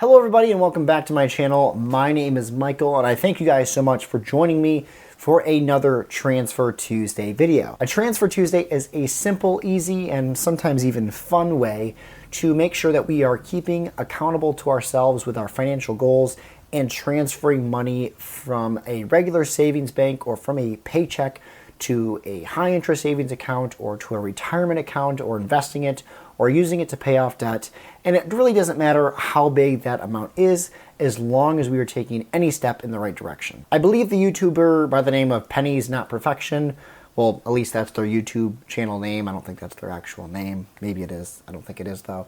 Hello everybody and welcome back to my channel. My name is Michael and I thank you guys so much for joining me for another Transfer Tuesday video. A Transfer Tuesday is a simple, easy, and sometimes even fun way to make sure that we are keeping accountable to ourselves with our financial goals and transferring money from a regular savings bank or from a paycheck to a high interest savings account or to a retirement account or investing it or using it to pay off debt. And it really doesn't matter how big that amount is as long as we are taking any step in the right direction. I believe the YouTuber by the name of Pennies Not Perfection, well, at least that's their YouTube channel name. I don't think that's their actual name. Maybe it is. I don't think it is though.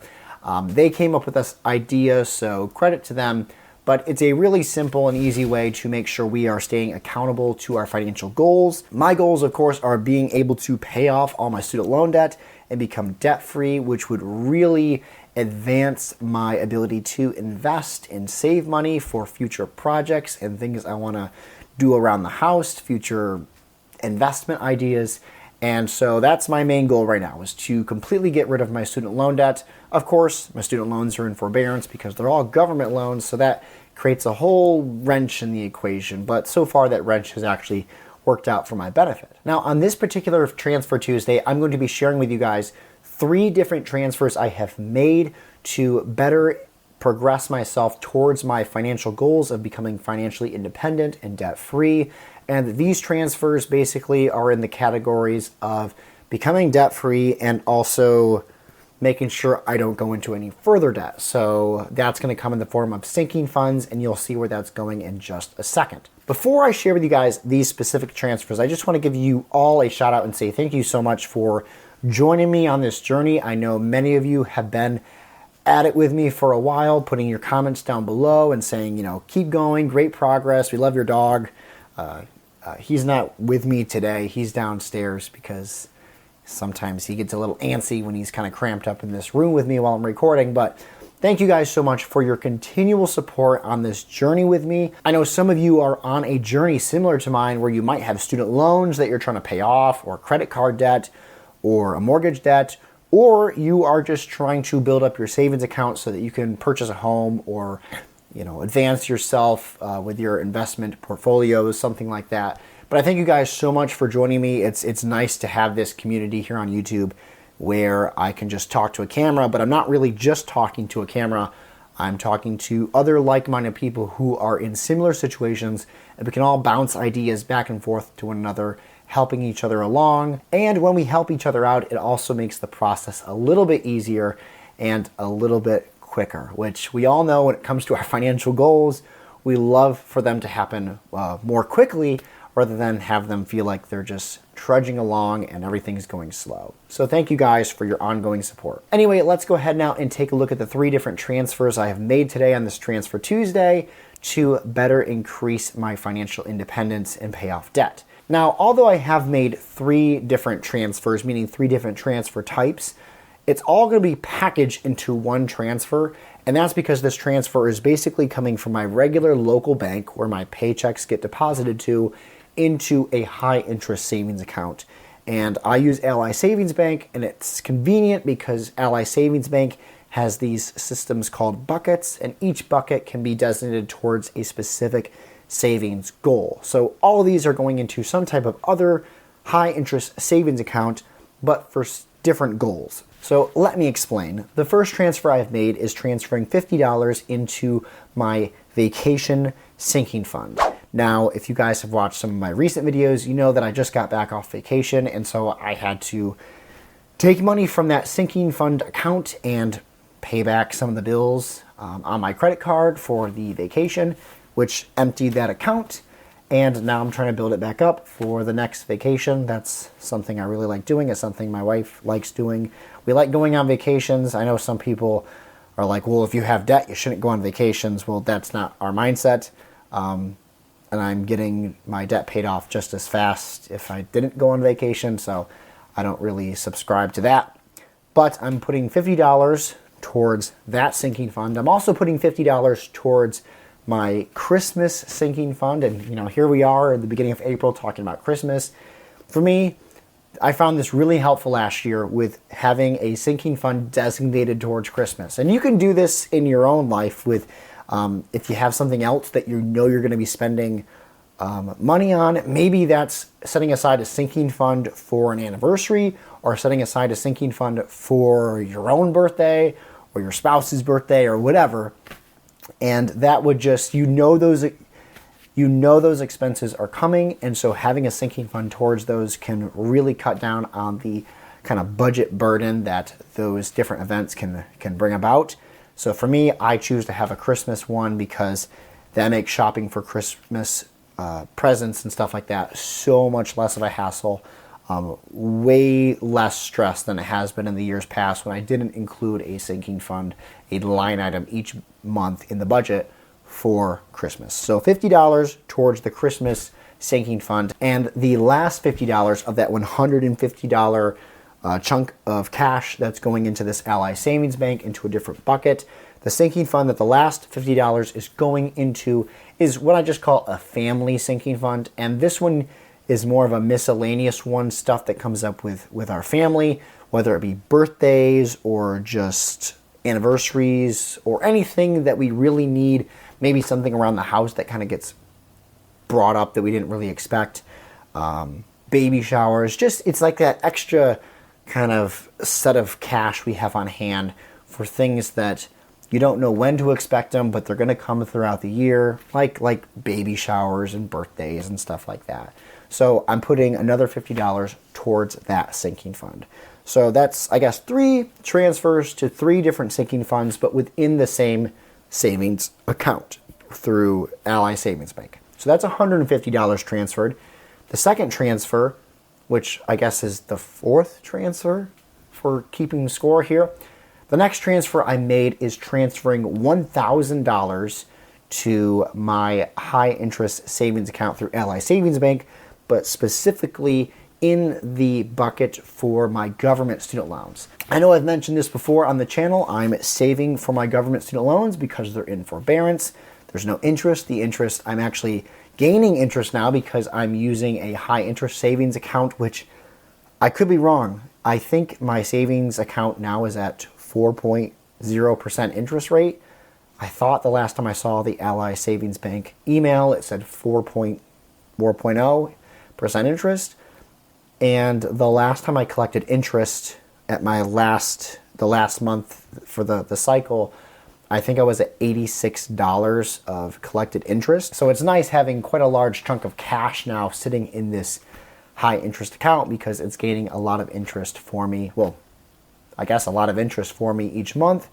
They came up with this idea, so credit to them. But it's a really simple and easy way to make sure we are staying accountable to our financial goals. My goals, of course, are being able to pay off all my student loan debt and become debt-free, which would really advance my ability to invest and save money for future projects and things I want to do around the house, future investment ideas. And so that's my main goal right now, is to completely get rid of my student loan debt. Of course, my student loans are in forbearance because they're all government loans, so that creates a whole wrench in the equation. But so far, that wrench has actually worked out for my benefit. Now, on this particular Transfer Tuesday, I'm going to be sharing with you guys 3 different transfers I have made to better progress myself towards my financial goals of becoming financially independent and debt-free. And these transfers basically are in the categories of becoming debt-free and also making sure I don't go into any further debt. So that's going to come in the form of sinking funds, and you'll see where that's going in just a second. Before I share with you guys these specific transfers, I just want to give you all a shout out and say thank you so much for joining me on this journey. I know many of you have been at it with me for a while, putting your comments down below and saying, you know, keep going, great progress, we love your dog. He's not with me today. He's downstairs because sometimes he gets a little antsy when he's kind of cramped up in this room with me while I'm recording. But thank you guys so much for your continual support on this journey with me. I know some of you are on a journey similar to mine where you might have student loans that you're trying to pay off, or credit card debt, or a mortgage debt, or you are just trying to build up your savings account so that you can purchase a home or advance yourself with your investment portfolios, something like that. But I thank you guys so much for joining me. It's nice to have this community here on YouTube where I can just talk to a camera, but I'm not really just talking to a camera. I'm talking to other like-minded people who are in similar situations, and we can all bounce ideas back and forth to one another, helping each other along. And when we help each other out, it also makes the process a little bit easier and a little bit quicker, which we all know when it comes to our financial goals, we love for them to happen more quickly rather than have them feel like they're just trudging along and everything's going slow. So thank you guys for your ongoing support. Anyway, let's go ahead now and take a look at the 3 different transfers I have made today on this Transfer Tuesday to better increase my financial independence and pay off debt. Now, although I have made 3 different transfers, meaning 3 different transfer types, it's all going to be packaged into one transfer, and that's because this transfer is basically coming from my regular local bank where my paychecks get deposited to into a high interest savings account. And I use Ally Savings Bank, and it's convenient because Ally Savings Bank has these systems called buckets, and each bucket can be designated towards a specific savings goal. So all of these are going into some type of other high interest savings account, but for different goals. So let me explain. The first transfer I've made is transferring $50 into my vacation sinking fund. Now, if you guys have watched some of my recent videos, you know that I just got back off vacation, and so I had to take money from that sinking fund account and pay back some of the bills on my credit card for the vacation, which emptied that account. And now I'm trying to build it back up for the next vacation. That's something I really like doing. It's something my wife likes doing. We like going on vacations. I know some people are like, well, if you have debt, you shouldn't go on vacations. Well, that's not our mindset. And I'm getting my debt paid off just as fast if I didn't go on vacation. So I don't really subscribe to that. But I'm putting $50 towards that sinking fund. I'm also putting $50 towards my Christmas sinking fund. And here we are at the beginning of April talking about Christmas. For me, I found this really helpful last year with having a sinking fund designated towards Christmas. And you can do this in your own life with if you have something else that you know you're going to be spending money on. Maybe that's setting aside a sinking fund for an anniversary, or setting aside a sinking fund for your own birthday or your spouse's birthday or whatever. And that would just, those expenses are coming, and so having a sinking fund towards those can really cut down on the kind of budget burden that those different events can bring about. So for me, I choose to have a Christmas one because that makes shopping for Christmas presents and stuff like that so much less of a hassle, way less stress than it has been in the years past when I didn't include a sinking fund, a line item each month in the budget for Christmas. So $50 towards the Christmas sinking fund, and the last $50 of that $150 chunk of cash that's going into this Ally Savings Bank into a different bucket. The sinking fund that the last $50 is going into is what I just call a family sinking fund, and this one is more of a miscellaneous one, stuff that comes up with our family, whether it be birthdays or just anniversaries or anything that we really need. Maybe something around the house that kind of gets brought up that we didn't really expect. Baby showers, it's like that extra kind of set of cash we have on hand for things that you don't know when to expect them, but they're going to come throughout the year, like baby showers and birthdays and stuff like that. So I'm putting another $50 towards that sinking fund. So that's, I guess, 3 transfers to 3 different sinking funds, but within the same savings account through Ally Savings Bank. So that's $150 transferred. The second transfer, which I guess is the 4th transfer for keeping score here, the next transfer I made is transferring $1,000 to my high interest savings account through Ally Savings Bank, but specifically in the bucket for my government student loans. I know I've mentioned this before on the channel. I'm saving for my government student loans because they're in forbearance. There's no interest. The interest, I'm actually gaining interest now because I'm using a high interest savings account, which I could be wrong. I think my savings account now is at 4.0% interest rate. I thought the last time I saw the Ally Savings Bank email, it said 4.0% interest. And the last time I collected interest at the last month for the cycle, I think I was at $86 of collected interest. So it's nice having quite a large chunk of cash now sitting in this high interest account because it's gaining a lot of interest for me. Well, I guess a lot of interest for me each month,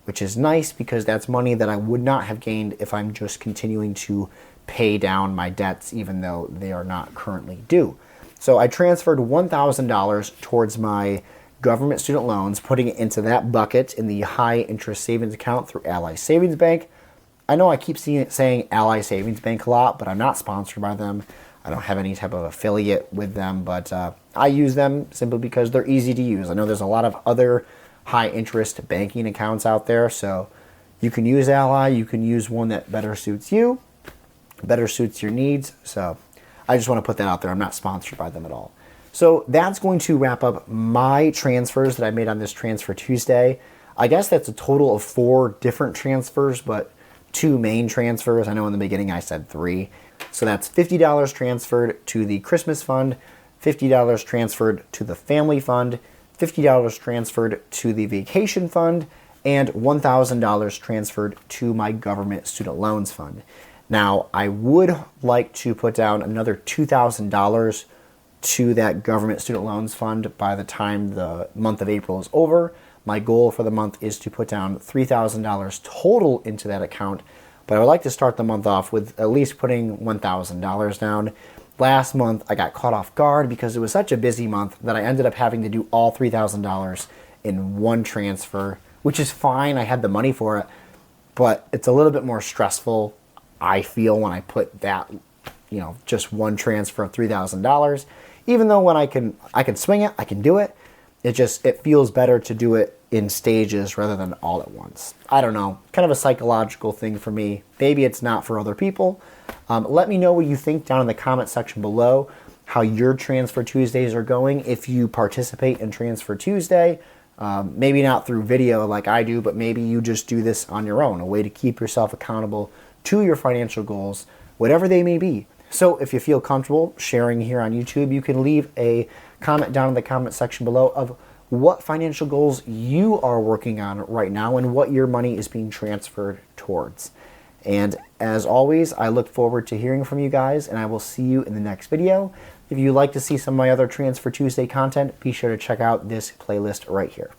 which is nice because that's money that I would not have gained if I'm just continuing to pay down my debts even though they are not currently due. So I transferred $1,000 towards my government student loans, putting it into that bucket in the high interest savings account through Ally Savings Bank. I know I keep saying Ally Savings Bank a lot, but I'm not sponsored by them. I don't have any type of affiliate with them, but I use them simply because they're easy to use. I know there's a lot of other high interest banking accounts out there, so you can use Ally, you can use one that better suits you, better suits your needs. So I just want to put that out there. I'm not sponsored by them at all. So that's going to wrap up my transfers that I made on this Transfer Tuesday. I guess that's a total of 4 different transfers, but 2 main transfers. I know in the beginning I said 3. So that's $50 transferred to the Christmas fund, $50 transferred to the family fund, $50 transferred to the vacation fund, and $1,000 transferred to my government student loans fund. Now, I would like to put down another $2,000 to that government student loans fund by the time the month of April is over. My goal for the month is to put down $3,000 total into that account, but I would like to start the month off with at least putting $1,000 down. Last month, I got caught off guard because it was such a busy month that I ended up having to do all $3,000 in one transfer, which is fine. I had the money for it, but it's a little bit more stressful, I feel, when I put that, just one transfer of $3,000. Even though when I can swing it, I can do it. It feels better to do it in stages rather than all at once. I don't know, kind of a psychological thing for me. Maybe it's not for other people. Let me know what you think down in the comment section below. how your Transfer Tuesdays are going if you participate in Transfer Tuesday. Maybe not through video like I do, but maybe you just do this on your own, a way to keep yourself accountable to your financial goals, whatever they may be. So if you feel comfortable sharing here on YouTube, you can leave a comment down in the comment section below of what financial goals you are working on right now and what your money is being transferred towards. And as always, I look forward to hearing from you guys, and I will see you in the next video. If you'd like to see some of my other Transfer Tuesday content, be sure to check out this playlist right here.